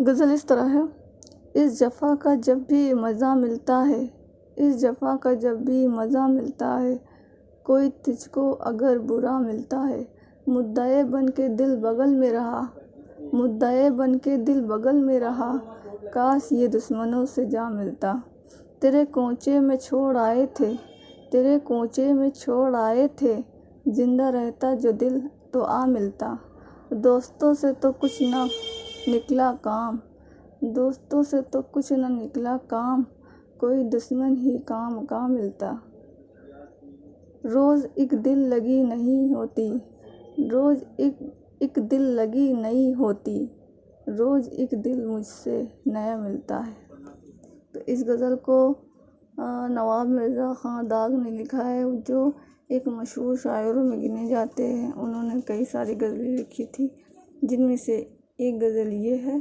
गज़ल इस तरह है। इस जफ़ा का जब भी मज़ा मिलता है, इस जफ़ा का जब भी मज़ा मिलता है, कोई तुझको अगर बुरा मिलता है, मुद्दए बन के दिल बगल में रहा, मुद्दए बन के दिल बगल में रहा, काश ये दुश्मनों से जा मिलता। तेरे कोंचे में छोड़ आए थे, तेरे कोंचे में छोड़ आए थे, जिंदा रहता जो दिल तो आ मिलता। दोस्तों से तो कुछ ना निकला काम, दोस्तों से तो कुछ ना निकला काम, कोई दुश्मन ही काम का मिलता। रोज़ एक दिल लगी नहीं होती, रोज़ एक दिल लगी नहीं होती, रोज़ एक दिल मुझसे नया मिलता है। तो इस गज़ल को नवाब मिर्ज़ा ख़ां दाग ने लिखा है, जो एक मशहूर शायरों में गिने जाते हैं। उन्होंने कई सारी गज़लें लिखी थी, जिनमें से एक गज़ल ये है।